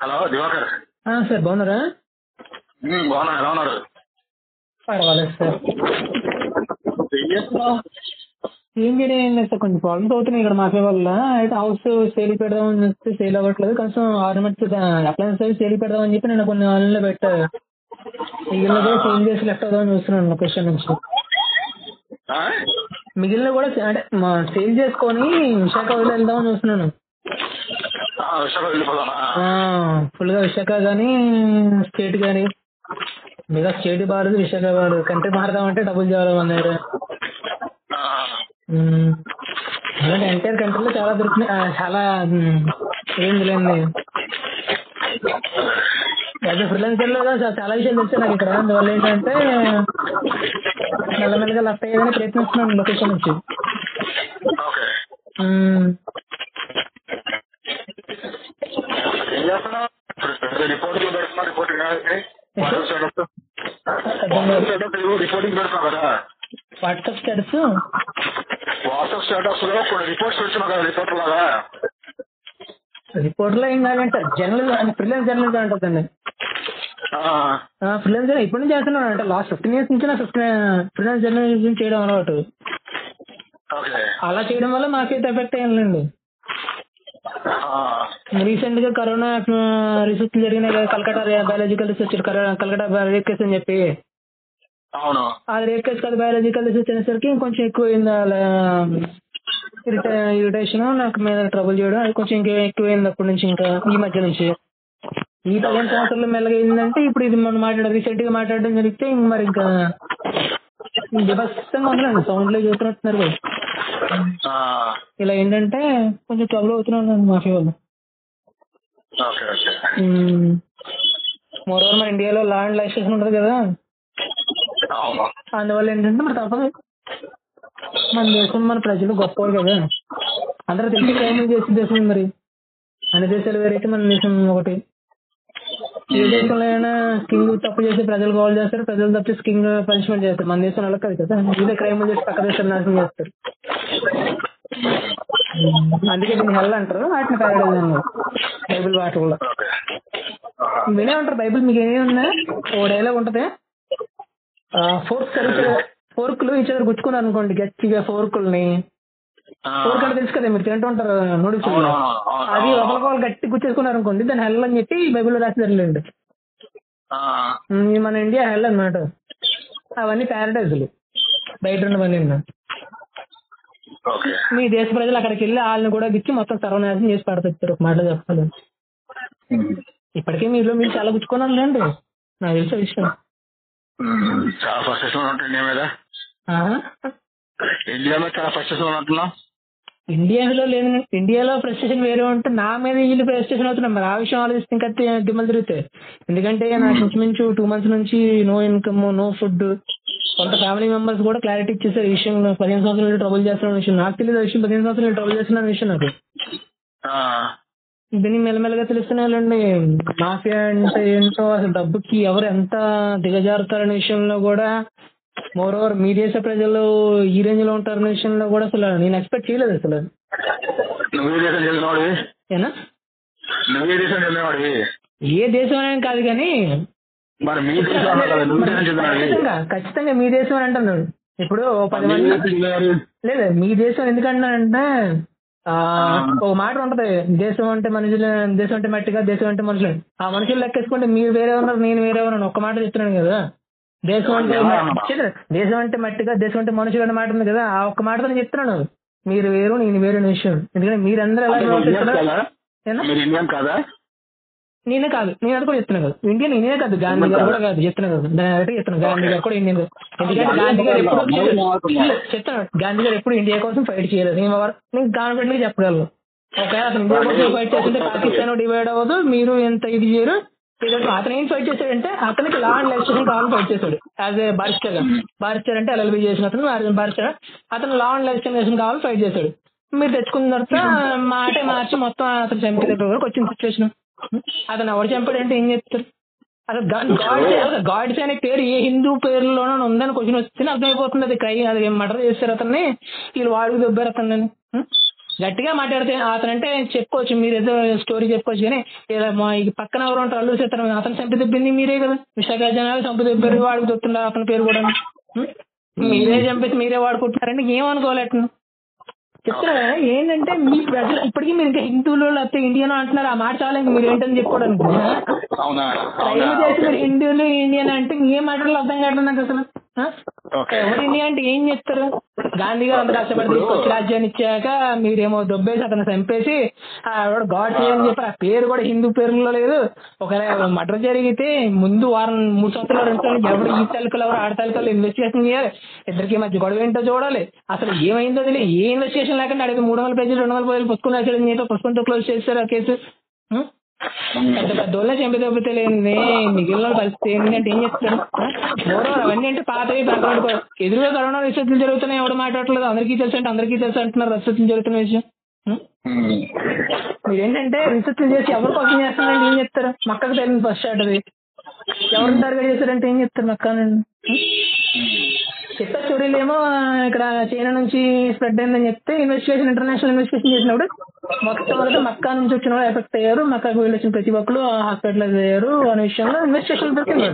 Hello Diwakar. Sir బాగున్నారా? బాగున్నా, ఎలా ఉన్నారు? పర్వాలేదు సార్. ఏం చేస్తున్నావు? ఏం చేయడం సార్, కొంచెం ప్రాబ్లమ్స్ అవుతున్నాయి ఇక్కడ మాఫీ వల్ల. అయితే హౌస్ సేల్ పెడదామని చూస్తే సేల్ అవ్వట్లేదు. కొంచెం ఆర్నమెంట్స్ అప్లయన్స్ సేల్ పెడదామని చెప్పి నేను కొన్ని ఆన్లైన్లో పెట్టా. మిగిలిన కూడా సేల్ చేసి లెఫ్ట్ అవుదామని చూస్తున్నాను లొకేషన్ నుంచి. ఆ? మిగిలిన కూడా అంటే సేల్ చేసుకొని విశాఖ వదిలి వెళ్దామని చూస్తున్నాను. విశాఖ వెళ్ళిపోదామా? ఫుల్ గా విశాఖ కానీ స్టేట్ కానీ, మిగతా స్టేట్ బాగాలేదు, విశాఖ బాగాలేదు. కంట్రీ మారదామంటే డబ్బులు చేయాలి అన్నారు. అలాంటి ఎంటైర్ కంట్రీలో చాలా దొరుకుతున్నాయి, చాలా ఏంది లేని ఫ్రీలాన్సర్ లో చాలా విషయాలు తెలుసు నాకు ఇక్కడ. అందువల్ల ఏంటంటే మెల్లమెల్లగా లెఫ్ట్ అయ్యేదని ప్రయత్నిస్తున్నాను లొకేషన్ నుంచి. ఓకే. ఏం చేస్తున్నావు? రిపోర్టింగ్ పెడుతున్నా, రిపోర్టింగ్ రిపోర్టింగ్ పెడుతున్నావు కదా. వాట్సాప్ స్టేటస్ లో కొన్ని రిపోర్ట్స్ పెడుతున్నావు కదా, రిపోర్ట్ లాగా. రిపోర్ట్ లో ఏం కాదంటే జర్నల్ ఫ్రీలాన్స్ జర్నలిజం ఉంటుందండి. ఫ్రీలాన్స్ ఇప్పటి నుంచి చేస్తున్నాను అంటే లాస్ట్ 15 years నుంచి నా ఫ్రీలాన్స్ జర్నలిజం చేయడం అలవాటు. అలా చేయడం వల్ల మాకైతే ఎఫెక్ట్ అయ్యిందండి. రీసెంట్ గా కరోనా రీసెర్చ్ జరిగినాయి కదా, Calcutta biological research, Calcutta rape case అని చెప్పి. అవును, అది రేప్ కేసు కాదు, బయాలజికల్ రీసెర్చ్ అనేసరికి కొంచెం ఎక్కువ అయింది. ఇరిటేషన్, నాకు మీద ట్రబుల్ చేయడం అది కొంచెం ఇంకా ఎక్కువైంది అప్పటి నుంచి. ఇంకా ఈ మధ్య నుంచి ఈ 15 సంవత్సరాలు మెల్లగా అయిందంటే ఇప్పుడు ఇది మనం రీసెంట్ గా మాట్లాడడం జరిగితే మరి ఇంకా విభత్సంగా ఉందండి. సౌండ్ లో చూస్తున్నట్టున్నారు కదా. ఇలా ఏంటంటే కొంచెం ట్రబుల్ అవుతున్నాను మాఫీ వాళ్ళు. మోరోవర్ మన ఇండియాలో లా అండ్ లైసెన్స్ ఉంటుంది కదా, అందువల్ల ఏంటంటే మరి తప్పదు. మన దేశం మన ప్రజలు గొప్పవాళ్ళు కదా, అందరూ తెలిసి క్రైమ్ చేసే దేశం. మరి అన్ని దేశాలు వేరైతే మన దేశం ఒకటి. ఏ దేశంలో అయినా కింగ్ తప్పు చేసి ప్రజలు గోల్ చేస్తారు, ప్రజలు తప్పు చేసి కింగ్ పనిష్మెంట్ చేస్తారు. మన దేశం అలా కాదు కదా, ఇదే క్రైమ్ చేసి పక్క దేశాలు నాశనం చేస్తారు. అందుకే దీన్ని హెల్ అంటారు, వాటిని ప్యారడైజ్ అన్నారు బైబిల్ వాటిల్లో. వినే ఉంటారు బైబిల్, మీకు ఏమి ఉన్నా ఓ డైలాగ్ ఉంటది, ఫోర్కులు ఈ చదువు గుచ్చుకున్నారు అనుకోండి గట్టిగా, ఫోర్కుల్ని ఫోర్క్ అంటే తెలుసు కదా, మీరు తింటూ ఉంటారు నూడిల్స్, అది ఒకరికొకరు గట్టి గుచ్చేసుకున్నారు అనుకోండి దాన్ని హెల్ అని చెప్పి బైబిల్లో రాసి జరిగింది. మన ఇండియా హెల్ అన్నమాట. అవన్నీ ప్యారడైజులు బయట ఉన్నవన్నీ. మీ దేశ ప్రజలు అక్కడికి వెళ్ళి వాళ్ళని కూడా గిచ్చి మొత్తం సర్వనాశనం చేసి పడతారు. ఒక మాట చెప్పాలి, ఇప్పటికే మీరు చాలా గుచ్చుకున్నారు లేండి, నాకు తెలిసే విషయం. చాలా ఫ్రస్ట్రేషన్ ఉంటుంది ఇండియా మీద. ఇండియా మీద చాలా ఫ్రస్ట్రేషన్ ఉంటున్నాం. ఇండియాలో లేదు, ఇండియాలో ఫ్రస్ట్రేషన్ వేరే ఉంటే నా మీద వీళ్ళు ఫ్రస్ట్రేషన్ అవుతున్నాం. మరి ఆ విషయం ఆలోచిస్తే ఇంకా దిమ్మలు తిరుగుతాయి. ఎందుకంటే నాకు ఇంచుమించు 2 months నుంచి నో ఇన్కమ్, నో ఫుడ్. కొంత ఫ్యామిలీ మెంబర్స్ కూడా క్లారిటీ ఇచ్చేసారు ఈ విషయం. 15 సంవత్సరాలు ట్రబుల్ చేస్తున్న విషయం నాకు తెలియదు. విషయం 15 సంవత్సరాలు ట్రబుల్ చేస్తున్న విషయం నాకు. దీన్ని మెల్లమెల్లగా తెలుస్తున్నాయండి. మాఫియా అంటే ఏంటో, అసలు డబ్బుకి ఎవరు ఎంత దిగజారుతారనే విషయంలో కూడా, మోరోవర్ మీ దేశ ప్రజలు ఈ రేంజ్ లో ఉంటారనే విషయంలో కూడా అసలు నేను ఎక్స్పెక్ట్ చేయలేదు. అసలు ఏ దేశం అనేది కాదు కానీ ఖచ్చితంగా మీ దేశం అని అంటున్నాడు. ఇప్పుడు 10 మంది లేదు మీ దేశం ఎందుకంటున్నానంటే ఒక మాట ఉంటది, దేశం అంటే మనుషులు, దేశం అంటే మట్టిగా, దేశం అంటే మనుషులు. ఆ మనుషులు లెక్కేసుకుంటే మీరు వేరే ఉన్నారు, నేను వేరే ఉన్నాను. ఒక్క మాట చెప్తున్నాను కదా, దేశం అంటే మట్టిగా, దేశం అంటే మనుషులు అనే మాట ఉంది కదా, ఆ ఒక్క మాటతో నేను చెప్తున్నాను. మీరు వేరు, నేను వేరే విషయం. ఎందుకంటే మీరందరూ ఎలా నేనే కాదు, నేను అది కూడా చెప్తున్నాను కదా, ఇండియన్ నేనే కాదు, గాంధీ గారు కూడా కాదు చెప్తున్నాను కదా, చెప్తున్నాను గాంధీ గారు కూడా ఇండియన్. ఎందుకంటే గాంధీ గారు చెప్తున్నాను, గాంధీ గారు ఎప్పుడు ఇండియా కోసం ఫైట్ చేయలేదు. నేను కాన్ఫిడెంట్ గా చెప్పగలను. ఒకవేళ అతను ఇండియా కోసం ఫైట్ చేస్తుంటే పాకిస్తాన్ డివైడ్ అవ్వదు, మీరు ఎంత ఇది చేయరు. అతను ఏం ఫైట్ చేశాడంటే అతనికి లా అండ్ లైసెన్స్ కావాలని ఫైట్ చేశాడు. యాజ్ ఏ బారిస్టర్ గా, బారిస్టర్ అంటే LLB చేసిన అతను బారిస్టర్, అతను లా అండ్ లైసెన్స్ కావాలని ఫైట్ చేశాడు. మీరు తెచ్చుకున్న తర్వాత మాటే మార్చి మొత్తం అతను చంపే దగ్గర వరకు వచ్చిన సిచ్యువేషన్. అతను ఎవరు చంపాడంటే ఏం చెప్తారు? అసలు గాడ్స్ అనే పేరు ఏ హిందూ పేరులోనూ ఉందని క్వశ్చన్ వస్తే అర్థమైపోతుంది. అది క్రై, అది మర్డర్ చేస్తారు అతన్ని, వీళ్ళు వాడికి దొబ్బారు అతన్ని. గట్టిగా మాట్లాడితే అతను అంటే చెప్పుకోవచ్చు, మీరు ఏదో స్టోరీ చెప్పుకోవచ్చు, కానీ ఇలా మా ఈ పక్కన ఎవరు ఉంటారు అల్లు సీతారాం అతను చంపి దెబ్బింది మీరే కదా, విశాఖ జనాలు చంపి దెబ్బారు, వాడికి దొరుకుతున్నారు అతని పేరు కూడా మీరే చంపేసి మీరే వాడుకుంటున్నారంటే ఏమనుకోవాలి అతను చెప్తున్నా. ఏంటంటే మీ ప్రజలు ఇప్పటికీ మీరు ఇంకా హిందువులు లేకపోతే ఇండియన్ అంటున్నారు, ఆ మాట చాలా ఇంక మీరు ఏంటని చెప్పుకోవడానికి ట్రైన్ చేసి మీరు హిందువులు ఇండియన్ అంటే ఏం మాటలు అర్థం కావట్లేదు నాకు అసలు. ఎవరు ఇండియా అంటే ఏం చెప్తారు? గాంధీ గారు అంత కష్టపడి తీసుకొచ్చి రాజ్యాన్ని ఇచ్చాక మీరేమో దొబ్బేసి అతను చంపేసి గాడ్ అని చెప్పి ఆ పేరు కూడా హిందూ పేరులో లేదు. ఒకవేళ మర్డర్ జరిగితే ముందు వారం 3 సంవత్సరాలు 2 సంవత్సరాలు ఎవరు ఈ తాలూకాలు ఎవరు ఆడ తాలూకాలు ఇన్వెస్టిగేషన్ చేయాలి, ఇద్దరికి మధ్య గొడవ ఏంటో చూడాలి, అసలు ఏమైందో తెలియదు. ఏ ఇన్వెస్టిగేషన్ లేకుండా అడిగితే 300 పేజీలు 200 పేజీలు పుస్తకం రాశాడని చెప్పి పుస్తకంతో క్లోజ్ చేస్తారు ఆ కేసు. పెద్ద పెద్ద వాళ్ళే చంపి దొబ్బితే లేని మిగిలిన పరిస్థితి ఏంటంటే ఏం చెప్తారు? మోరోవర్ అవన్నీ అంటే పాతవి ఎదురుగా కరోనా రీసెర్చ్లు జరుగుతున్నాయి, ఎవరు మాట్లాడట్లేదు, అందరికీ తెలుసు అంటే అందరికీ తెలుసు అంటున్నారు రీసెర్చ్లు జరుగుతున్న విషయం. మీరేంటంటే రీసెర్చ్లు చేసి ఎవరి కోసం చేస్తున్నారంటే ఏం చెప్తారు? మక్కకు తెలియదు ఫస్ట్ స్టార్ట్ అది ఎవరిని టార్గెట్ చేశారంటే ఏం చెప్తారు? మక్కానండి చెత్త స్టోరీలు ఏమో ఇక్కడ చైనా నుంచి స్ప్రెడ్ అయిందని చెప్తే ఇన్వెస్టిగేషన్ ఇంటర్నేషనల్ ఇన్వెస్టిగేషన్ చేసినప్పుడు మొట్టమొదటి మక్కా నుంచి వచ్చిన వాళ్ళు ఎఫెక్ట్ అయ్యారు, మక్కాకు వెళ్ళి వచ్చిన ప్రతి ఒక్కరు హాస్పిటలైజ్ అయ్యారు అనే విషయంలో ఇన్వెస్టిగేషన్ దొరికింది.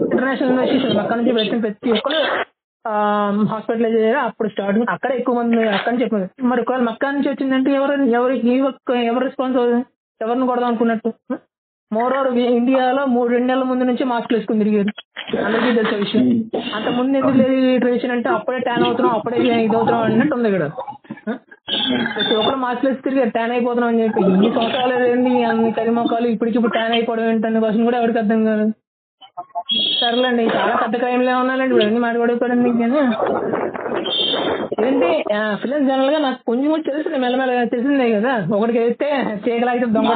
ఇంటర్నేషనల్ ఇన్వెస్టిగేషన్ మక్కా నుంచి వచ్చిన ప్రతి ఒక్కరు హాస్పిటలైజ్ అయ్యారు. అప్పుడు స్టార్టింగ్ అక్కడ ఎక్కువ మంది అక్కడ నుంచి చెప్పారు. మరి ఒకవేళ మక్కా నుంచి వచ్చిందంటే ఎవరు రెస్పాన్స్ అవుతుంది? ఎవరిని కొడదాం అనుకున్నట్టు? మోరోవర్ ఇండియాలో 3 నెలల ముందు నుంచి మాస్క్లు వేసుకుని తిరిగారు, అందరికీ తెలిసే విషయం. అంత ముందు ఎందుకు లేదు ట్రెడిషన్ అంటే అప్పుడే ట్యాన్ అవుతున్నాం, అప్పుడే ఇది అవుతున్నాం అన్నట్టు ఉంది ఇక్కడ. ప్రతి ఒక్కరు మాస్క్లు వేసి తిరిగారు, ట్యాన్ అయిపోతున్నాం అని చెప్పి. ఇన్ని సంవత్సరాలు ఏంటి అన్ని కరిమొక్కలు ఇప్పటికిప్పుడు ట్యాన్ అయిపోవడం ఏంటనే క్వశ్చన్ కూడా ఎవరికి అర్థం కాదు. సర్లేండి, చాలా పెద్ద క్రైమ్లే ఉన్నాయండి ఇప్పుడు అన్ని మాట్లాడుకోవడం. కానీ ఏంటి ఫిలిం జనరల్ గా నాకు కొంచెం కూడా తెలిసింది, మెల్లమెల్ల తెలిసిందే కదా. ఒకటికి అయితే చేయగలిగితే దొంగ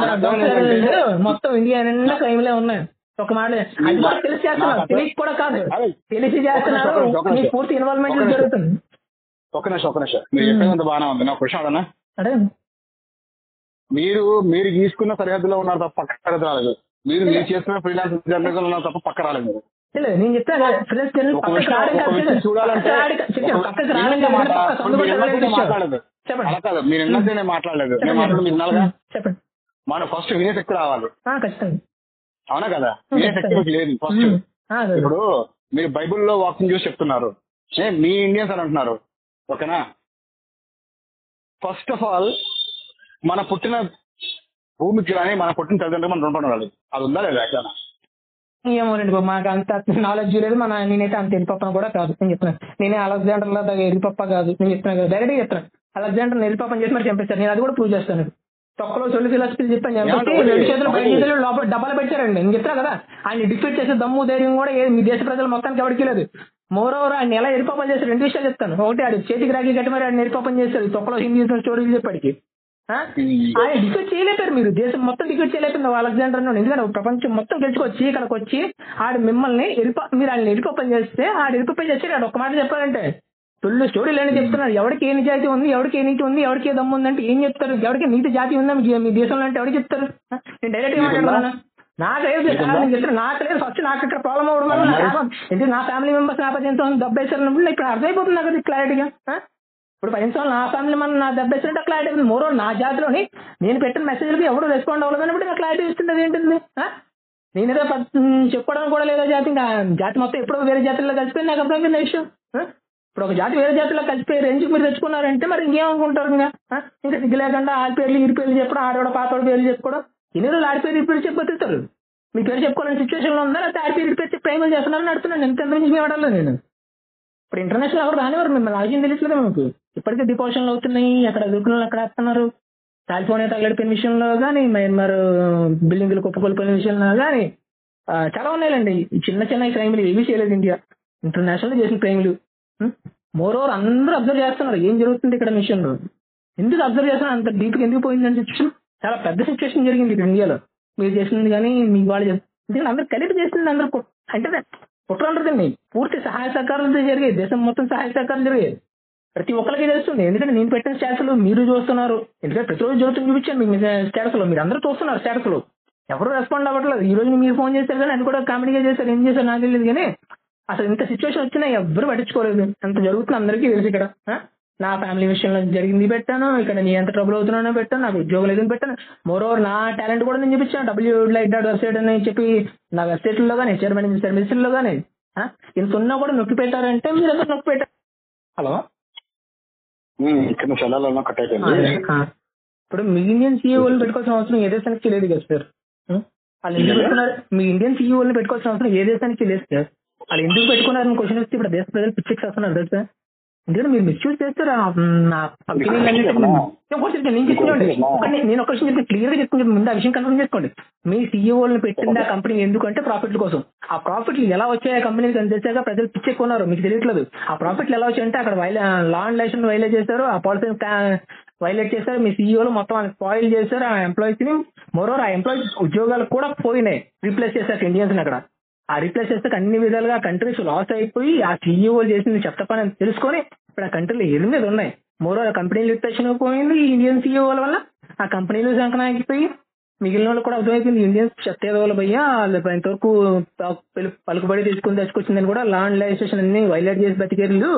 మొత్తం ఇండియా నిండా క్రైమ్లే ఉన్నాయి. ఒక మాట అది కూడా తెలిసి చేస్తున్నారు, తెలిసి కూడా కాదు తెలిసి చేస్తున్నారు, మీ పూర్తి ఇన్వాల్వ్మెంట్ జరుగుతుంది. ఒక నిమిషం మీరు చెప్పేదంత బాగానే ఉంది. నా క్వశ్చన్ అడనా? అదే మీరు గీసుకున్న సరిహద్దులో ఉన్నారు తప్ప పక్క సరిహద్దు రాలేదు. మీరు చేస్తున్న ఫ్రీలాన్స్ జర్నలిజం ఉన్నారు తప్ప పక్క రాలేదు. నేను చెప్తాను చూడాలంటే మీరు ఎన్నో నేను మాట్లాడలేదు, నేను మాట్లాడదు మీరు వినాలిగా. చెప్పండి. మనం ఫస్ట్ వినే శక్తి రావాలి. ఖచ్చితంగా అవునా కదా? వినే శక్తి మీకు లేదు ఫస్ట్. ఇప్పుడు మీరు బైబుల్లో వాక్యం చూసి చెప్తున్నారు, మీ ఇండియన్స్ అని అంటున్నారు, ఓకేనా? ఫస్ట్ ఆఫ్ ఆల్ మన పుట్టిన భూమికి కానీ మన పుట్టిన తల్లిదండ్రులు మనం రుణపడి ఉండాలి. అది ఉందా లేదా? ఎట్లా ఏమోనండి బాబు, మాకు అంత నాలెడ్జ్ లేదు. నేనైతే అంత ఎరిపప్పను కూడా కాదు. నేను చెప్తున్నాను, నేనే అలెగ్జాండర్ లా ఎరిపప్ప కాదు. నేను చెప్తున్నాను కదా, డైరెక్ట్ చెప్తాను. అలెగ్జాండర్ ఎరిపప్పని చేసి మరి చంపేస్తారు. నేను అది కూడా ప్రూవ్ చేస్తాను. తొక్కలో సొల్లు ఫిలాసఫీలు చెప్పాను చంపేసి 2 చేతులు 5 చేతులు లోపల డబ్బాలు పెట్టారండి. నేను చెప్తాను కదా, ఆయన డిఫీట్ చేసే దమ్ము ధైర్యం కూడా మీ దేశ ప్రజలు మొత్తానికి ఎవరికి లేదు. మోరోవర్ ఆయన ఎలా ఎరిపప్పని చేస్తారు 2 విషయాలు చెప్తాను. ఒకటి, ఆడి చేతికి రాగి కట్టి మరి ఆయన ఎరిపప్పని చేస్తారు. తొక్కలో హిందీ స్టోరీలు చెప్పాడికి ఆయన డిఫీట్ చేయలేపారు. మీరు దేశం మొత్తం డిఫీట్ చేయలేకపోయింది అలెగ్జాండర్. ఎందుకంటే ప్రపంచం మొత్తం గెలుచుకొచ్చి ఇక్కడికి వచ్చి ఆడు మిమ్మల్ని మీరు ఆయన ఎరిపప్పని చేస్తే ఆడు ఎరిపప్పని చేస్తే ఆడు ఒక మాట చెప్పాలంటే తొలి స్టోరీలు అని చెప్తున్నారు. ఎవరికి ఏ నిజాయితీ ఉంది, ఎవరికి ఏ నీతి ఉంది, ఎవరికి ఏ దమ్ము ఉందంటే ఏం చెప్తారు? ఎవరికి నీతి జాతి ఉందా మీ దేశంలో అంటే ఎవరికి చెప్తారు? నేను డైరెక్ట్ గా మాట్లాడుతున్నాను. నాకలేదు చెప్తాను, నాకు లేదు. ఫస్ట్ నాకు ఇక్కడ ప్రాబ్లం అవ్వడం వల్ల నా ఫ్యామిలీ మెంబర్స్ నా 10 సంవత్సరాలు దెబ్బేసారు. ఇప్పుడు అర్థమైపోతుంది నాకు అది క్లారిటీగా. ఇప్పుడు 10 సంవత్సరాలు నా ఫ్యామిలీ మన నా దెబ్బేసినట్టు క్లారిటీ ఉంది. మోరో నా జాతిలోని నేను పెట్టిన మెసేజ్లకి ఎవరు రెస్పాండ్ అవ్వలేదు ఇప్పుడు నాకు క్లారిటీ ఇస్తుంది. ఏంటింది నేనేదో చెప్పుకోవడం కూడా లేదా జాతి, ఇంకా జాతి మొత్తం ఎప్పుడో వేరే జాతుల్లో కలిసిపోయింది. నాకు అర్థమైంది విషయం. ఇప్పుడు ఒక జాతి వేరే జాతిలో కలిసిపోయి రేంజ్కి మీరు తెచ్చుకున్నారంటే మరి ఇంకేమనుకుంటారు? ఇంకా సిగ్గు లేకుండా ఆడి పేర్లు ఈ పేర్లు చెప్పడం, ఆడవాడ పాతవాడి పేర్లు చెప్పుకోవడం. ఎన్ని రోజులు ఆడి పేరు ఈ పేరు చెప్పి బతుకుతారు? మీ పేరు చెప్పుకోవాలని సిచ్యువేషన్ లో ఉందా, లేకపోతే ఆడి పేరు పేరు చెప్పి ప్రైమల్ చేస్తున్నారని అడుగుతున్నాను. ఎంత నుంచి మేము అడగలేదు. నేను ఇప్పుడు ఇంటర్నేషనల్ ఎవరు రానివారు, మిమ్మల్ని రాజ్యం తెలియట్లేదు మీకు. ఇప్పటికే డిపోషన్లు అవుతున్నాయి, అక్కడ దుర్గులు అక్కడ వేస్తున్నారు. కాలిఫోర్నియా తగలడిపోయిన విషయంలో కానీ, మయన్మార్ బిల్డింగ్లు కుప్పకొలిపోయిన విషయంలో కానీ చాలా ఉన్నాయండి. చిన్న చిన్న క్రైమ్లు ఏమీ చేయలేదు ఇండియా. ఇంటర్నేషనల్ చేసిన క్రైమ్లు. మోరోవర్ అందరూ అబ్జర్వ్ చేస్తున్నారు ఏం జరుగుతుంది ఇక్కడ విషయంలో. ఎందుకు అబ్జర్వ్ చేస్తున్నారు? అంత డీప్గా ఎందుకు పోయిందని సిచ్యువేషన్, చాలా పెద్ద సిచ్యువేషన్ జరిగింది ఇక్కడ ఇండియాలో. మీరు చేసింది కానీ మీ వాళ్ళు చేస్తుంది అందరూ కలిపి చేస్తుంది. అందరూ అంటే కుట్రంటుందండి. పూర్తి సహాయ సహకారాలతో జరిగాయి. దేశం మొత్తం సహాయ సహకారం జరిగాయి. ప్రతి ఒక్కరికి తెలుస్తుంది. ఎందుకంటే నేను పెట్టిన స్టేటస్లు మీరు చూస్తున్నారు. ఎందుకంటే ప్రతిరోజు జరుగుతుంది చూపించాను మీకు స్టేటస్ లో. మీరు అందరూ చూస్తున్నారు స్టేటస్ లో. ఎవరు రెస్పాండ్ అవ్వట్లేదు. ఈ రోజు మీరు ఫోన్ చేశారు కానీ అది కూడా కామెడీగా చేశారు. ఏం చేశారు నాకు తెలియదు కానీ అసలు ఇంత సిచ్యువేషన్ వచ్చినా ఎవరు పట్టించుకోలేదు. అంత జరుగుతుంది అందరికీ తెలుసు ఇక్కడ. నా ఫ్యామిలీ విషయంలో జరిగింది పెట్టాను, ఇక్కడ నేను ఎంత ట్రబుల్ అవుతున్నానో పెట్టాను, నాకు ఉద్యోగం లేదని పెట్టాను. మోరోవర్ నా టాలెంట్ కూడా నేను చూపించాను. www.like.website అని చెప్పి నా వెబ్సైట్లో కానీ సర్వీసుల్లో కానీ ఇంత ఉన్నా కూడా నొక్కి పెట్టారంటే మీరు ఎంత నొక్కి పెట్టారు. హలో, ఇప్పుడు మీ ఇండియన్ సీఈఓలు పెట్టుకోవాల్సిన అవసరం ఏ దేశానికి లేదు కదా సార్. వాళ్ళు ఎందుకు పెట్టుకున్నారు? మీ ఇండియన్ సీఈఓలు పెట్టుకోవాల్సిన అవసరం ఏ దేశానికి లేదు సార్. వాళ్ళు ఎందుకు పెట్టుకున్నారని క్వశ్చన్ వస్తే ఇప్పుడు దేశ ప్రజలు పిచ్చెక్స్ వస్తున్నారు కదా సార్. ఎందుకంటే మీరు మిస్యూజ్ చేస్తారు నా నేను ఒక క్వశ్చన్ చెప్తే క్లియర్ గా చెప్తుంది. ముందు ఆ విషయం కన్ఫర్మ్ చేసుకోండి. మీ సీఈఓలను పెట్టింది ఆ కంపెనీ ఎందుకంటే ప్రాఫిట్ల కోసం. ఆ ప్రాఫిట్లు ఎలా వచ్చాయి ఆ కంపెనీకి తెలిసాక ప్రజలు పిచ్చెక్కున్నారు, మీకు తెలియట్లేదు. ఆ ప్రాఫిట్లు ఎలా వచ్చాయంటే అక్కడ లా అండ్ లైసెన్స్ వైలేట్ చేశారు, ఆ పాలసీ వైలేట్ చేశారు, మీ సీఈఓలు మొత్తం స్పాయిల్ చేశారు ఆ ఎంప్లాయీస్ ని. మోరోవర్ ఆ ఎంప్లాయీస్ ఉద్యోగాలు కూడా పోయినాయి, రీప్లేస్ చేశారు ఇండియన్స్ అక్కడ. ఆ రీప్లేస్ చేస్తే అన్ని విధాలుగా కంట్రీస్ లాస్ అయిపోయి ఆ సీఈఓలు చేసింది చెత్త పని అని తెలుసుకొని ఇప్పుడు ఆ కంట్రీలో ఎనిమిది ఉన్నాయి. మోరోవర్ కంపెనీ లిమిటేషన్ పోయింది ఇండియన్ సీఈఓల వల్ల. ఆ కంపెనీలు సంకనాగిపోయి మిగిలిన వాళ్ళు కూడా అర్థమైపోయింది ఇండియన్స్ చెత్తేదోలు పోయా ఇంతవరకు పలుకుబడి తెచ్చుకొచ్చిందని కూడా లా అండ్ లైసెన్స్ అన్ని వైలేట్ చేసి బతికేళ్ళు.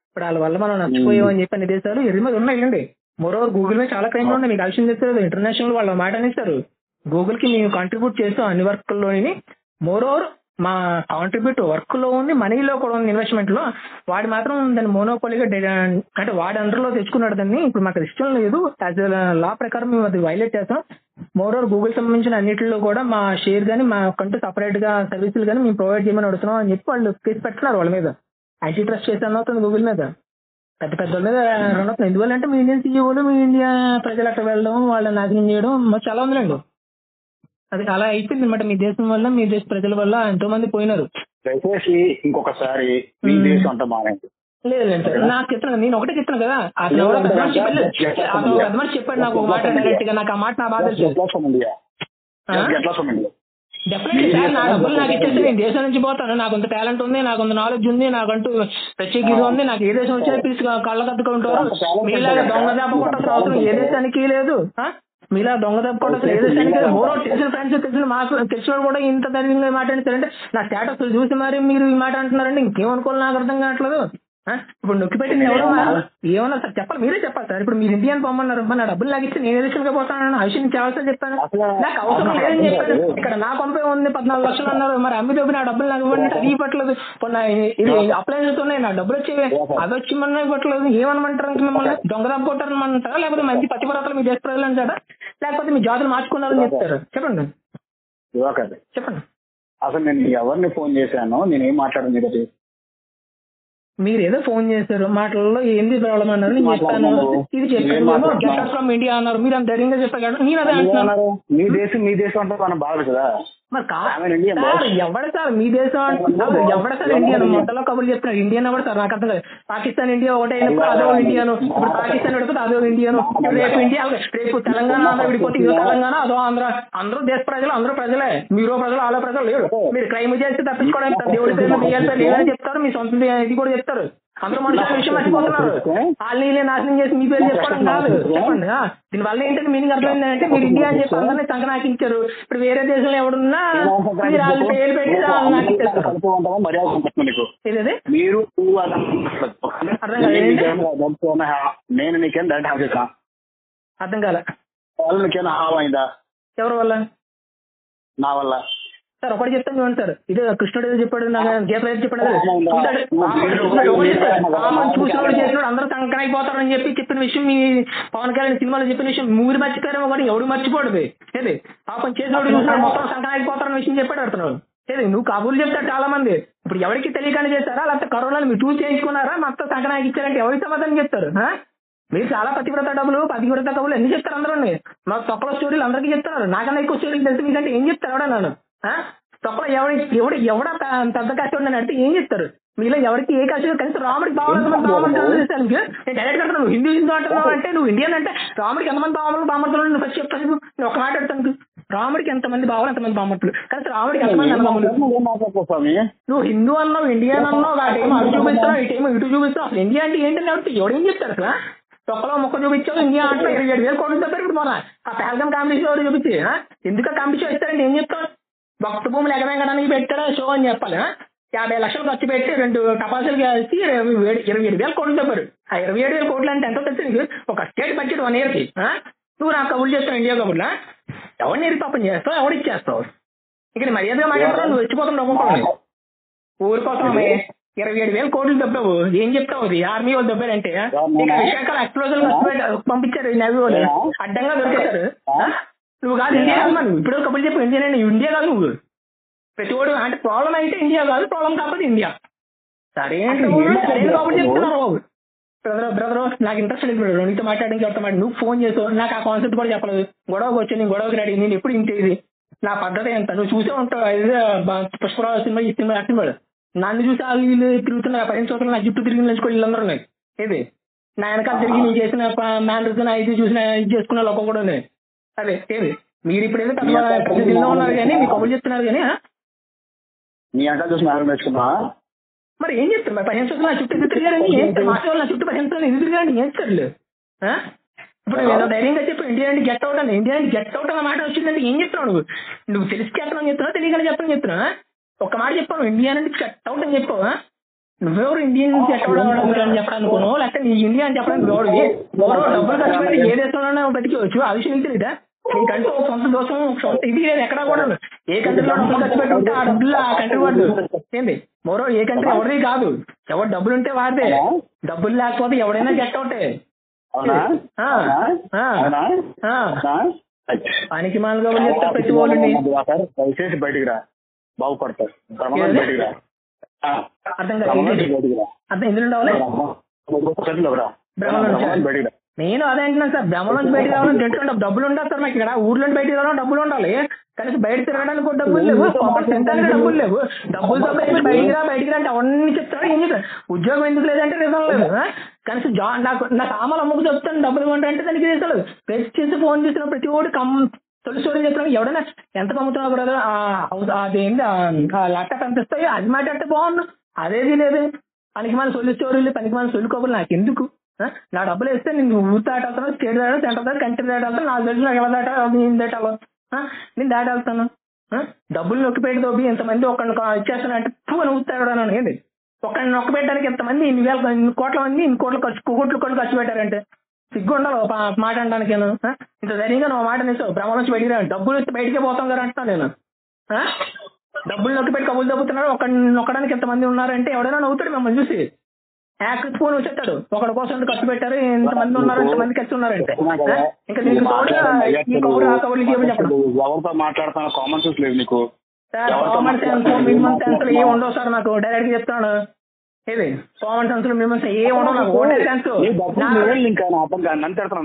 ఇప్పుడు వాళ్ళ వల్ల మనం నచ్చిపోయామని చెప్పి అన్ని దేశాలు ఎనిమిది ఉన్నాయి. మోరోవర్ గూగుల్ మీద చాలా క్రైమ్లు ఉన్నాయి, మీకు విషయం చెప్తారు. ఇంటర్నేషనల్ వాళ్ళ మాట అనేస్తారు. గూగుల్ కి మేము కాంట్రిబ్యూట్ చేస్తాం అన్ని వర్క్ లోని. మోరోవర్ మా కాంట్రిబ్యూట్ వర్క్ లో ఉంది, మనీలో కూడా ఉంది, ఇన్వెస్ట్మెంట్ లో. వాడు మాత్రం దాన్ని మోనోపోలీగా అంటే వాడి అండర్లో తెచ్చుకున్నాడు దాన్ని. ఇప్పుడు మాకు ఇష్టం లేదు, యాజ్ లా ప్రకారం మేము అది వైలేట్ చేస్తాం. మోరోవర్ గూగుల్ సంబంధించిన అన్నింటిలో కూడా మా షేర్ కానీ మా కంటూ సపరేట్ గా సర్వీసులు కానీ మేము ప్రొవైడ్ చేయమని అడుగుతున్నాం అని చెప్పి వాళ్ళు కేసు పెట్టున్నారు వాళ్ళ మీద. యాంటీ ట్రస్ట్ చేసి అవుతుంది గూగుల్ మీద, పెద్ద పెద్ద మీద రన్ అవుతుంది. ఎందువల్లంటే మీ ఇండియన్ సీఈఓలు మీ ఇండియా ప్రజలు అక్కడ వెళ్ళడం, వాళ్ళని నాశనం చేయడం చాలా ఉందిలేండి. అది అలా అయిపోయింది అనమాట. మీ దేశం వల్ల, మీ దేశ ప్రజల వల్ల ఎంతో మంది పోయినారు. దయచేసి ఇంకొకసారి మీ దేశం అంతా మానేది. లేదు నాకు చెప్తున్నా, నేను ఒకటే చెప్తున్నా కదా. అతను ఎవరో పెద్ద మనిషి చెప్పాడు నాకు ఒక మాట డైరెక్ట్ గా. నాకు ఆ మాట నా బాధ డెఫినెట్లీ సార్. నా డబ్బులు నాకు ఇచ్చేస్తే నేను దేశం నుంచి పోతాను. నాకు అంత టాలెంట్ ఉంది, నాకు అంత నాలెడ్జ్ ఉంది, నాకంటూ ప్రత్యేక ఇది ఉంది. నాకు ఏ దేశం వచ్చినా పీస్ కళ్ళ కట్టుకుంటారు. మీలాగా దొంగ దెబ్బ కొట్టాల్సిన అవసరం ఏ దేశానికి లేదు. మీలా దొంగ దెబ్బ కొట్టాల్సిన ఏ దేశానికి లేదు. మోరో తెలిసిన ఫ్రెండ్స్ తెలిసిన మాకు తెలిసిన కూడా ఇంత ధైర్యంగా మాట్లాడతారంటే నా స్టేటస్ చూసి మరి మీరు ఈ మాట అంటున్నారంటే ఇంకేమనుకోవాలి నాకు అర్థం కావట్లేదు. ఇప్పుడు నొక్కి పెట్టింది ఎవరో ఏమన్నా సార్ చెప్పాలి, మీరే చెప్పాలి సార్. ఇప్పుడు మీరు ఇండియన్ పొమ్మన్నారు, నా డబ్బులు లాగిస్తే నేను ఏ దేశంగా పోతాను ఆ విషయం చాలా చెప్పాను. నాకు అవసరం లేదని చెప్పాను. ఇక్కడ నా కొంపే ఉంది 14 లక్షలు అన్నారు, మరి అమ్మి డబ్బు నా డబ్బులు నాకు ఇవ్వండి అది ఇవ్వట్లేదు. ఇది అప్లైన్స్ ఉన్నాయి, నా డబ్బులు వచ్చేవి అది వచ్చి మన ఇవ్వట్లేదు. ఏమనమంటారు మిమ్మల్ని? దొంగ దెబ్బ కొట్టారనమంటారా, లేకపోతే మంచి పతివ్రతలు మీ దేశ ప్రజలు అంటారా, లేకపోతే మీ జాతులు మార్చుకున్నారని చెప్తారు? చెప్పండి చెప్పండి. అసలు నేను ఎవరిని ఫోన్ చేశాను, నేనేం మాట్లాడాను? మీరు ఏదో ఫోన్ చేశారు, మాటలలో ఏంది ప్రాబ్లం అన్నారు, నేను చెప్పాను ఇది చెప్పాను. గెట్ అవుట్ ఫ్రమ్ ఇండియా అన్నారు, మీరు అంత ధైర్యంగా చెప్పారు. నేను అదే అంటున్నాను, మీ దేశం అంటే మనం బాగా కదా. మరి ఎవడ సార్ మీ దేశం అంటున్నారు? ఎవడ సార్ ఇండియన్ మొదట్లో కబుర్లు చెప్తున్నారు. ఇండియన్ ఎవడ సార్? నాకు అర్థం కాదు. పాకిస్తాన్ ఇండియా ఒకటే అయినప్పుడు అదో ఇండియాను, ఇప్పుడు పాకిస్తాన్ విడిపోతే అదో ఇండియాను, రేపు ఇండియా, రేపు తెలంగాణ ఆంధ్ర విడిపోతే ఇదో తెలంగాణ అదో ఆంధ్ర. అందరూ దేశ ప్రజలు, అందరూ ప్రజలే. మీరు ప్రజలు ఆలో ప్రజలు లేరు. మీరు క్రైమ్ చేస్తే తప్పించుకోవడానికి దేవుడి పేరు లేదని చెప్తారు, మీ సొంత ఇది కూడా చెప్తారు. అందరూ మనుషుల విషయం మర్చిపోతున్నారు. వాళ్ళని నాశనం చేసి మీ పేరు చెప్పుకోవడం కాదు. చెప్పండి దీనివల్ల ఏంటంటే మీనింగ్ అర్థమైందంటే మీరు ఇండియా అని చెప్పి అందరినీ సంకనాకించారు. ఇప్పుడు వేరే దేశంలో ఎవడున్నా మీరు వాళ్ళ పేరు పెట్టి నాకించేస్తారు. నేను నీకేం డైరెక్ట్ అర్థం కాలే. నీకేనా హావ్ అయిందా? ఎవరి వల్ల? నా వల్ల సార్. ఒకటి చెప్తాను చూడండి సార్, ఇది కృష్ణుడు ఏదో చెప్పాడు, గీత చెప్పాడు కదా, చూసినోడు చేసినోడు అందరూ సంకనాయిపోతారని చెప్పి చెప్పిన విషయం, మీ పవన్ కళ్యాణ్ సినిమాలో చెప్పిన విషయం మీరు మర్చిపోయారేమో కానీ ఎవడు మర్చిపోడు. ఏది పాపం చేసినోడు చూసినాడు మొత్తం సంకనాయిపోతారని విషయం చెప్పాడు అడుతున్నాడు. ఏది నువ్వు కబుర్లు చెప్తారు చాలా మంది. ఇప్పుడు ఎవరికి తెలియకనే చేస్తారా, లేకపోతే కరోనాలు మీరు చూసి చేయించుకున్నారా, మొత్తం సంకనాయికి ఇచ్చారంటే ఎవరికి సమాధానం చెప్తారు? మీరు చాలా పతివ్రత కబులు ఎన్ని చెప్తారు అందరూ. మాకు తొక్కల స్టోరీలు అందరికీ చెప్తున్నారు. నాకన్నా ఎక్కువ స్టోరీలు తెలిసి మీకంటే ఏం చెప్తారు ఎవడా? నన్ను తొక్కలో ఎవడ పెద్ద కష్టం అని అంటే ఏం చెప్తారు? మీలో ఎవరికి ఏ కష్టం కనీసం రాముడికి బాగుంటుంది. నేను డైరెక్ట్ అంటాను, నువ్వు హిందూ అంటున్నావు అంటే నువ్వు ఇండియన్ అంటే రాముడికి ఎంతమంది బామర్తులు నువ్వు ఫస్ట్ చెప్తాను. నేను ఒక మాట అడుగుతాను, రాముడికి ఎంతమంది బావలు ఎంతమంది బామర్తులు, కానీ రాముడికి ఎంతమంది అన్నదమ్ములు? నువ్వు హిందూ అన్నావు, ఇండియన్ అన్నావు, వాటేమో అటు చూపిస్తావు, ఇటేమో ఇటు చూపిస్తావు. అసలు ఇండియా అంటే ఏంటని అడిగితే ఎవడేం చెప్తారు? అసలు తొక్కలో మొక్క చూపించావు ఇండియా అంటే 27,000 కోట్లు చెప్పారు. ఇప్పుడు మన ఆ పెహల్గాం కాంపిటీషన్ ఎవరు చూపించి ఎందుకు కాంపిటీషన్ ఇస్తారంటే ఏం చెప్తావు? భక్త భూములు ఎగవేయడానికి పెట్టాడా షో అని చెప్పాలి. 50 లక్షలు ఖర్చు పెట్టి 2 టపాసులు కలిసి 27,000 కోట్లు చెప్పారు. ఆ 27,000 కోట్లు అంటే ఎంతో తెలుసు నీకు? ఒక స్టేట్ బడ్జెట్ 1 year కి. నువ్వు నాకు కబుర్లు చేస్తావు ఇండియా కబుర్లా? ఎవరిని పాపం చేస్తావు, ఎవరు ఇచ్చేస్తావు? ఇక నీ మర్యాదగా మాట్లాడతావు, నువ్వు వచ్చిపోతావు ఒక్కొక్కరు. ఊరి కోసం 27,000 కోట్లు దెబ్బావు, ఏం చెప్తావు? అది ఆర్మీ వాళ్ళు దెబ్బారంటే ఇక విశాఖలో ఎక్స్ప్లోజన్ పంపించారు నేవీ వాళ్ళు, అడ్డంగా దొరికేశారు. నువ్వు కాదు ఇండియా కాదు, మనం ఇప్పుడు కబుర్లు చెప్పు ఇండియా, ఇండియా కాదు నువ్వు. ప్రతి ఓడు అంటే ప్రాబ్లం అయితే ఇండియా కాదు, ప్రాబ్లం కాకపోతే ఇండియా. సరే సరైన కాబట్టి చెప్తున్నారు బాబు. బ్రదర్ నాకు ఇంట్రెస్ట్ లేదు, నీతో మాట్లాడడానికి ఎవరితో మాట్లాడి నువ్వు ఫోన్ చేసావు, నాకు ఆ కాన్సెప్ట్ కూడా చెప్పలేదు. గొడవకు వచ్చి నేను గొడవకి రెడీ, నేను ఎప్పుడు ఇంటేది నా పద్ధతి ఎంత నువ్వు చూసే ఉంటావు. అయితే పుష్పరావు సినిమా, ఈ సినిమా యాక్టింగ్ వాడు నన్ను చూసి ఆ వీళ్ళు తిరుగుతున్నా 15 సంవత్సరాలు నా చుట్టూ తిరిగి నిలుచుకో వీళ్ళందరూ ఉన్నాయి. ఏది నా వెనకాల తిరిగి నేను చేసిన మ్యానర్స్ ఇది చూసిన ఇది చేసుకున్న లోకం కూడా ఉంది. అదే ఏది మీరు ఇప్పుడు ఏదో పెద్ద జిల్లా ఉన్నారు కానీ మీ కబుర్లు చెప్తున్నారు కానీ నీ అంతా చూసి నాకు నేర్చుకున్నా. మరి ఏం చెప్తారు? 15 సంవత్సరాలు నా చుట్టూ తిరిగారని ఏం మాసే వాళ్ళు నా చుట్టూ 15 సంవత్సరాలు ఎందుకు తిరిగారని ఏం చెప్తారు? ఇప్పుడు ఏదో ధైర్యంగా చెప్పి ఇండియా అంటే గెట్ అవుట్ అని, ఇండియా గెట్ అవుట్ అన్న మాట వచ్చిందంటే ఏం చెప్తున్నావు నువ్వు తెలిసి చెప్తాను చెప్తున్నా, తెలియకనే చెప్పని చెప్తున్నా. ఒక మాట చెప్పావు ఇండియా అనేది గెట్ అవుట్ అని చెప్పావా? నువ్వెవరు ఇండియన్ గెట్ అవుట్ అని చెప్పడానుకోను, లేకపోతే నీ ఇండియా అని చెప్పడానికి ఎవరు డబ్బులు ఖర్చు పెట్టి ఏ దేశంలోనే బతికేవచ్చు. ఆ విషయం నీకు తెలీదా? నీకంటూ ఒక సొంత దోషం, ఒక సొంత ఇది లేదు ఎక్కడా కూడా. ఏ కంట్రీలో డబ్బులు ఖర్చు పెట్టి ఉంటే ఆ డబ్బులు ఆ కంట్రీ వాడు ఏంది మరో ఏ కంట్రీ ఎవరిది కాదు. ఎవరు డబ్బులు ఉంటే వాడితే, డబ్బులు లేకపోతే ఎవడైనా గెట్ అవుటే. పనికి మాలుగా చెప్తా ప్రతి వాళ్ళు దయచేసి బయటికి రా, బాగుపడతారు. అర్థం కాదు అర్థం ఎందులో ఉండాలి? నేను అదే అంటున్నాను సార్, బ్రహ్మ నుంచి బయటకు రావాలని తింటుంటే డబ్బులు ఉండాలి సార్. నాకు ఇక్కడ ఊర్లో బయటకు రావాలని డబ్బులు ఉండాలి, కానీ బయట తిరగడానికి కూడా డబ్బులు లేవు, తినడానికి డబ్బులు లేవు. డబ్బులు తప్ప బయటికి రా అంటే అవన్నీ చెప్తారు. ఏం చెప్తారు? ఉద్యోగం ఎందుకు లేదంటే రీజన్ లేదు. కనీసం నాకు నా సామాన్లు అమ్ముకు చెప్తాను డబ్బులు ఇవ్వండి దానికి రీజన్ లేదు. ప్రెస్ చేసి ఫోన్ చేసిన ప్రతి ఓడి తొలి స్టోరీ చెప్తాను. ఎవడైనా ఎంత అమ్ముతున్నావు బ్రదర్, అదేంటి ల్యాప్టాప్ ఎంత ఇస్తాయి అది మాట్లాడితే బాగున్నాను. అదేది లేదు. పనికి మన సొల్లు స్టోరీలు, పనికి మన సొల్లు కబుర్లు నాకు ఎందుకు? నా డబ్బులు వేస్తే నేను ఊరు దాటేస్తాను, స్టేట్ దాటా, సెంటర్ దాటా, కంట్రీ దాటేస్తాను. నాకు తెలిసి నాకు ఎలా దాటా నేను దాటాలో నేను దాటేస్తాను. డబ్బులు నొక్కి పెట్టి దోబి ఎంతమంది ఒకరిని ఇచ్చేస్తాను అంటే నువ్వు ఊతాడు ఏంది? ఒకరిని నొక్కి పెట్టడానికి ఎంతమంది ఇన్ని కోట్ల మంది ఇన్ని కోట్లు ఖర్చు పెట్టారంటే సిగ్గు ఉండాలి మాట అనడానికి. ఇంత ధైర్యంగా నువ్వు మాట నేసావు బ్రహ్మ నుంచి బయటికి రా, డబ్బులు ఇస్తే బయటికే పోతాం కదా అంటున్నా నేను. డబ్బులు నొక్కి పెట్టి కబులు దొబ్బుతున్నాడు, ఒకరిని నొక్కడానికి ఎంతమంది ఉన్నారంటే ఎవడైనా నవ్వుతాడు మిమ్మల్ని చూసి. ఫోన్ వచ్చేస్తాడు, ఒకడి కోసం ఖర్చు పెట్టారు, ఎంతమంది ఉన్నారు, ఎంతమంది ఖర్చు ఉన్నారంటే. ఇంకా దీనికి చెప్పడం ఎవరితో మాట్లాడుతున్నా కామన్ సెన్స్ లేదు నీకు. Sir common sense minimum sense ఏం ఉండవు సార్. నాకు డైరెక్ట్ గా చెప్తాను, ఏది కామన్ సెన్స్ మినిమం ఏం ఉండవు నాకు. ఓటే సెన్స్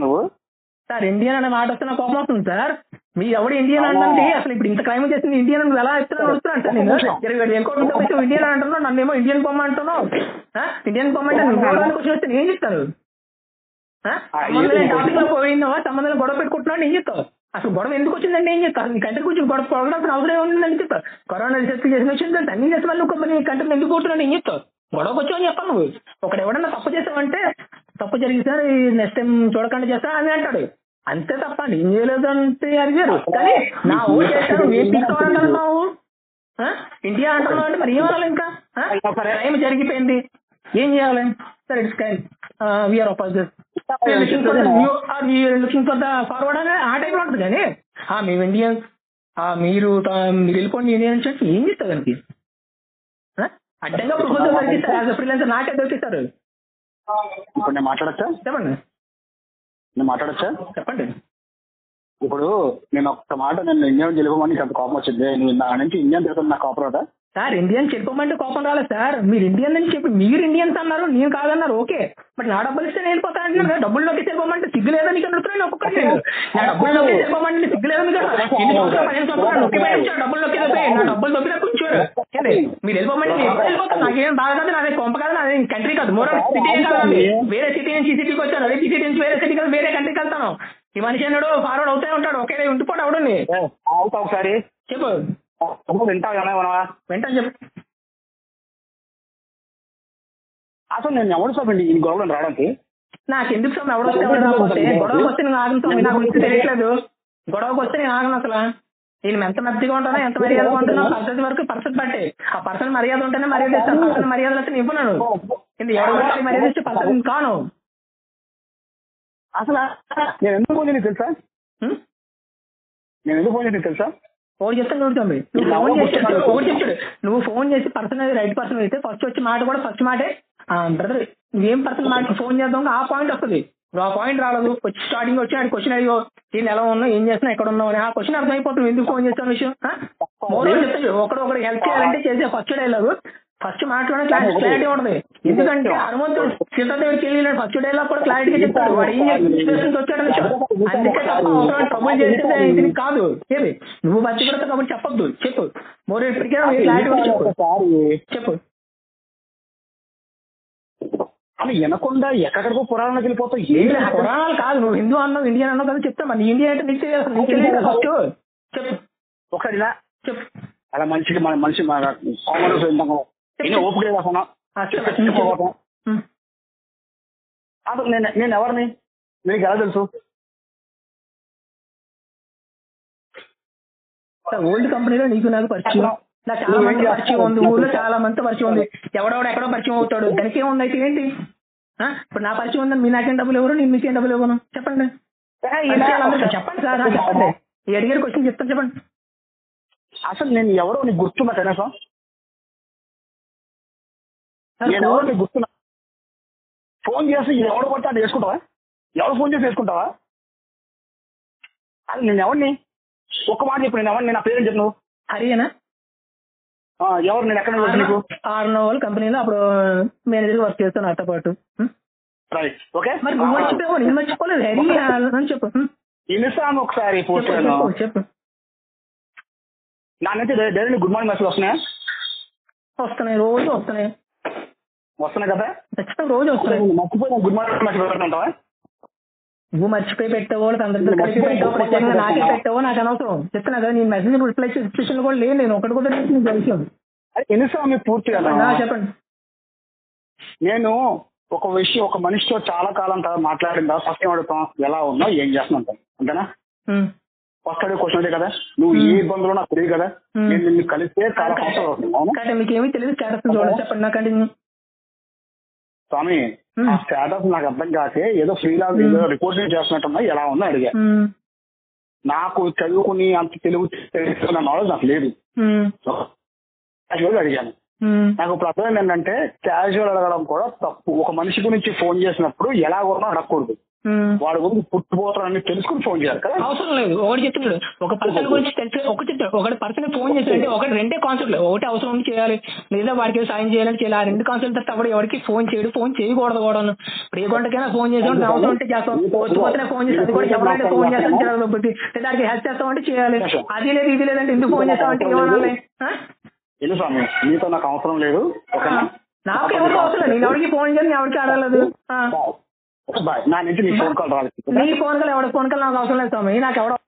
నువ్వు సార్ ఇండియన్ అనే మాట వస్తే నాకు కోపం వస్తుంది సార్. మీ ఎవడు ఇండియన్ అంటే అసలు ఇప్పుడు ఇంత క్రైమ్ చేసింది ఇండియన్ నువ్వు ఎలా ఇస్తున్నావు వస్తున్నా నేను 27,000 కోట్లు ఇండియన్ అంటున్నావు, నన్నేమో ఇండియన్ బొమ్మ అంటున్నావు. ఇండియన్ బొమ్మ అంటే నువ్వు క్వశ్చన్ వస్తే ఏం చెప్తాను? సంబంధం టాపిక్ లో పోయిందావా, సంబంధం గొడవ పెట్టుకుంటున్నావు ఏం చెప్తావు? అసలు గొడవ ఎందుకు వచ్చిందంటే ఏం చెప్తాను? నీ కంట్రీ గురించి గొడవ పొగడాల్సిన అవసరం ఏముందని చెప్తావు? కరోనా రీసెర్చ్ చేసిన వచ్చిందంటే అన్ని చేసి మళ్ళీ నీ కంట్రీని ఎందుకు పోతున్నాను ఏం చెప్తావు? గొడవకు వచ్చావని చెప్పాను నువ్వు. ఒకడు ఎవడన్నా తప్పు చేసావంటే తప్పు జరిగింది సార్ నెక్స్ట్ టైం చూడకుండా చేస్తా అని అంటాడు, అంతే తప్ప ఏం చేయలేదు అంటే అడిగారు. కానీ నా ఓటు చేశాను ఏం తీసుకోవాలంటున్నావు? ఇండియా అంటున్నావు అంటే మరి ఏం అవ్వాలి? ఇంకా క్రైమ్ జరిగిపోయింది ఏం చేయాలి? సరే it's crime we're opposite looking for the forward అని ఆ టైంలో ఉంటుంది. కానీ మేము ఇండియన్స్ మీరు వెళ్ళిపోండి ఇండియన్స్ అంటే ఏం చేస్తారు దానికి? అడ్డంగా ప్రభుత్వం దొరికిస్తారు, యాజ్ అ ఫ్రీలాన్సర్ నాకే దొరికిస్తారు. ఇప్పుడు నేను మాట్లాడచ్చా? చెప్పండి. నేను మాట్లాడచ్చా? చెప్పండి. ఇప్పుడు నేను ఒక్క మాట నేను ఇండియన్ గెలుపమని అంత కోపం వచ్చింది, నువ్వు నా నుంచి ఇండియన్ తిరుగుతుంది నాకు కోపం రాదా? సార్ ఇండియన్ చెప్పమంటే కోపం రాలేదు సార్. మీరు ఇండియన్ అని చెప్పి మీరు ఇండియన్స్ అన్నారు, నేను కాదన్నారు. ఓకే, బట్ నా డబ్బులు ఇస్తే నేను వెళ్ళిపోతాను. డబ్బుల్లోకి వెళ్ళిపోమంటే సిగ్గు లేదా నీకు అడుగుతున్నాను ఒక్కొక్కటి. నా డబ్బుల్లోకి వెళ్ళిపోమంటే సిగ్గు లేదా మీకు? 15 సంవత్సరాలు నొక్కి పెట్టించారు డబ్బుల్లోకి వెళ్ళిపోయి నా డబ్బులు దొబ్బినా కూర్చోరు. మీరు వెళ్ళిపోమంటే నేను వెళ్ళిపోతాను. నాకేం బాధ కాదు, నాదే కొంప కాదు, నాదే కంట్రీ కాదు, మోరల్ సిటీ కాదు. వేరే సిటీ నుంచి ఈ సిటీకి వచ్చాను, అదే సిటీ నుంచి వేరే సిటీకి వేరే కంట్రీకి వెళ్తాను. ఈ మనిషి అన్నాడు ఫార్వర్డ్ అవుతూనే ఉంటాడు, ఒకే ఉండిపోడు అవడండి. ఒకసారి చెప్పు వెంటనే చెప్పు. అసలు నేను ఎవరు సార్ ఈ గొడవలు రావడానికి? నాకు ఎందుకు సార్ ఎవరు వస్తే గొడవకు వస్తే నేను ఆగను సార్. నాకు తెలియట్లేదు, గొడవకు వస్తే నేను ఆగను అసలు. నేను ఎంత మెత్తగా ఉంటానో ఎంత మర్యాదగా ఉంటానో పర్సెంట్ వరకు పర్సెంట్ బట్టే ఆ పర్సన్ మర్యాద ఉంటేనే మర్యాద ఇస్తాను. పర్సన్ మర్యాద అయితే ఇవ్వను. ఎవరు మర్యాద ఇస్తే పర్సన్ కాను. అసలు నేను ఎందుకు ఫోన్ చేయను తెలుసా? నేను ఎందుకు ఫోన్ చేయను తెలుసా? ఒకటి చెప్తాను చూడండి, నువ్వు ఫోన్ చేసి ఒకటి చెప్తాడు, నువ్వు ఫోన్ చేసి పర్సన్ అది రైట్ పర్సన్ అయితే ఫస్ట్ వచ్చి మాట కూడా ఫస్ట్ మాటే బ్రదర్ నువ్వేం పర్సన్ మాట ఫోన్ చేద్దాం ఆ పాయింట్ వస్తుంది. ఆ పాయింట్ రాలేదు. వచ్చి స్టార్టింగ్ వచ్చి ఆయన క్వశ్చన్ అయ్యో దీన్ని ఎలా ఉన్నావు ఏం చేస్తున్నా ఎక్కడ ఉన్నావు అని ఆ క్వశ్చన్ అర్థమైపోతుంది ఎందుకు ఫోన్ చేస్తాను విషయం. మోడో చెప్తాడు ఒకడు హెల్ప్ చేయాలంటే చేసే ఫస్ట్ డైలాగ్ ఫస్ట్ మాట్లాడే క్లారిటీ ఉంటుంది. ఎందుకంటే హనుమంతుడు సీతాదేవికి వెళ్ళిన ఫస్ట్ డైలాగ్ కూడా క్లారిటీగా చెప్తాడు వాడు ఏం చేసి వచ్చాడు విషయం. అందుకే తప్ప ట్రబుల్ చేసేది కాదు. ఏది నువ్వు బతి కూడా కాబట్టి చెప్పొద్దు. చెప్పు మోడో ఇప్పటికే క్లారిటీ చెప్పు. అని వినకుండా ఎక్కడికో పురాణాలకు వెళ్ళిపోతావు. ఏం పురాణాలు కాదు, నువ్వు హిందూ అన్నావు ఇండియన్ అన్నావు కదా చెప్తా. మరి ఇండియా అంటే నీకు తెలియదు, నీకు తెలియదు ఫస్ట్ చెప్పు. ఒకటిలా చెప్పు అలా మనిషికి మన మనిషి ఓపిక అసలు నేను ఎవరిని మీకు ఎలా తెలుసు? ఓల్డ్ కంపెనీలో నీకు నాకు పరిచయం, నాకు చాలా మంది పరిచయం ఉంది, ఊళ్ళో చాలా మంది పరిచయం ఉంది. ఎవడెవడ ఎక్కడో పరిచయం అవుతాడు, దానికి ఏముంది అయితే ఏంటి? ఇప్పుడు నా పరిచయం ఉందని మీ నాకేం డబ్బులు ఎవరు, నేను మీకేం డబ్బులు ఇవ్వను చెప్పండి. చెప్పండి సార్ చెప్పండి. ఈ అడిగారు క్వశ్చన్ చెప్తాను చెప్పండి. అసలు నేను ఎవరో నీకు గుర్తున్నా కనీసం? నేను ఎవరో నీకు గుర్తున్నా? ఫోన్ చేసి ఎవడు పడితే అది వేసుకుంటావా? ఎవరు ఫోన్ చేసి వేసుకుంటావా? అది నేను ఎవరిని ఒక్క మాట చెప్పు. నేను ఎవరిని? నా పేరు చెప్పు. నువ్వు హరియానా ఎవరు? నేను ఎక్కడ నీకు ఆర్నోవల్ కంపెనీలో అప్పుడు మేనేజర్ వర్క్ చేస్తాను నాతో పాటు. Right okay. మరి నువ్వు మర్చిపోయావు, నేను మర్చిపోలేదు. హరి అని చెప్పు. ఇన్నిసార్లు ఒకసారి పోస్ట్ చెప్పు. నాకైతే డైరెక్ట్ గుడ్ మార్నింగ్ మెసేజ్ వస్తున్నాయా? వస్తున్నాయి, రోజు వస్తున్నాయి. వస్తున్నాయి కదా? ఖచ్చితంగా రోజు వస్తున్నాయి. మర్చిపోయి గుడ్ మార్నింగ్ మెసేజ్ పెడుతుంటావా? నువ్వు మర్చిపోయి పెట్టావో అందరితో కలిపి పెట్టావో ప్రత్యేకంగా నాకే పెట్టావో నాకు అనవసరం. చెప్తున్నా కదా నేను మెసేజ్ రిప్లై సిచ్యువేషన్ కూడా లేదు. నేను ఒకటి కూడా విషయం ఎన్నిసార్లు మీకు పూర్తిగా చెప్పండి. నేను ఒక విషయం ఒక మనిషితో చాలా కాలం మాట్లాడిందా ఫస్ట్ ఏం అడుగుతాం, ఎలా ఉన్నావు ఏం చేస్తున్నావు అంతేనా? ఫస్ట్ అడిగే క్వశ్చన్ అదే కదా. నువ్వు ఏ ఇబ్బందులో నాకు తెలియదు కదా. నేను నిన్ను కలిస్తే చాలా సంవత్సరాలు అవుతుంది. మీకు ఏమీ తెలియదు. స్టేటస్ చూడండి చెప్పండి నాకండి. స్వామి ఆ స్టేటస్ నాకు అర్థం కాకే ఏదో ఫ్రీలాన్స్ ఏదో రిపోర్టింగ్ చేస్తున్నట్టున్నా ఎలా ఉందో అడిగా. నాకు చదువుకుని అంత తెలుగు నాలెడ్జ్ నాకు లేదు. అడిగాను. నాకు ఇప్పుడు అర్థం ఏంటంటే క్యాజువల్ అడగడం కూడా తప్పు. ఒక మనిషి గురించి ఫోన్ చేసినప్పుడు ఎలా ఉన్నా అడగకూడదు. వాడు గురించి పుట్టుపోతారని తెలుసుకుని ఫోన్ చేయాలి కదా. అవసరం లేదు. ఒకటి చెప్తున్నాడు ఒక పర్సన్ గురించి తెలిసి ఒకటి చెప్తాడు. ఒకటి పర్సన్ ఫోన్ చేశాడంటే ఒకటి రెండే కాన్సెప్ట్. ఒకటి అవసరం ఉండి చేయాలి లేదా వాడికి సాయం చేయాలని చేయాలి. ఆ రెండు కాన్సెప్ట్ తప్ప ఎవరికి ఫోన్ చేయడు, ఫోన్ చేయకూడదు కూడా. ఇప్పుడు ఏ గంటకైనా ఫోన్ చేసాం అవసరం ఉంటే చేస్తాం. పోతే ఫోన్ చేసి అది కూడా ఎవరైనా ఫోన్ చేస్తాం దానికి హెల్ప్ చేస్తామంటే చేయాలి. అది లేదు ఇది లేదంటే ఎందుకు ఫోన్ చేస్తామంటే ఏమనాలి? ఎందుకు స్వామి నీతో నాకు అవసరం లేదు. నాకు ఎవరికి అవసరం లేదు. నేను ఎవరికి ఫోన్ చేయాలి, నేను ఎవరికి అడగలేదు. నా నుంచి నీ ఫోన్ కాల్ రాలేదు. నీ ఫోన్ కాల్ ఎవరికి ఫోన్ కాల్ నాకు అవసరం లేదు స్వామి. నాకు ఎవడో